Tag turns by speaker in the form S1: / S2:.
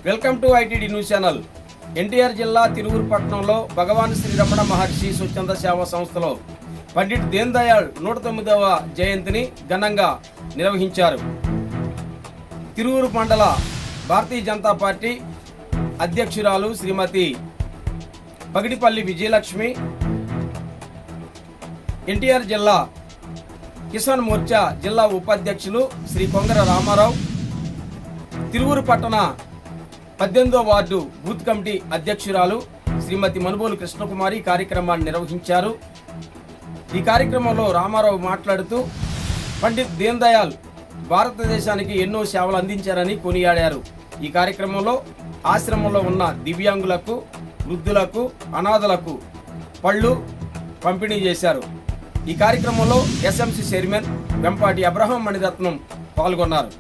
S1: Welcome to ITD news channel. NTR జిల్లా తిరువురు పట్టణంలో భగవాన్ శ్రీ రమణ మహర్షి స్వచ్ఛంద సేవా సంస్థలో పండిట్ దీన్ దయాళ్ 109వ జయంతిని ఘనంగా నిర్వహించారు. తిరువురు మండల భారతీయ జనతా పార్టీ అధ్యక్షురాలు శ్రీమతి పగిడిపల్లి విజయలక్ష్మి, ఎన్టీఆర్ జిల్లా కిసాన్ మోర్చా జిల్లా ఉపాధ్యక్షులు శ్రీ కొంగర రామారావు, తిరువురు పట్టణ 18వ వార్డు బూత్ కమిటీ అధ్యక్షురాలు శ్రీమతి మనుబోలు కృష్ణకుమారి కార్యక్రమాన్ని నిర్వహించారు. ఈ కార్యక్రమంలో రామారావు మాట్లాడుతూ పండిట్ దీన్ దయాళ్ భారతదేశానికి ఎన్నో సేవలు అందించారని కొనియాడారు. ఈ కార్యక్రమంలో ఆశ్రమంలో ఉన్న దివ్యాంగులకు, వృద్ధులకు, అనాథలకు పళ్ళు పంపిణీ చేశారు. ఈ కార్యక్రమంలో ఎస్ఎంసీ చైర్మన్ వెంపాటి అబ్రహాం మణిరత్నం పాల్గొన్నారు.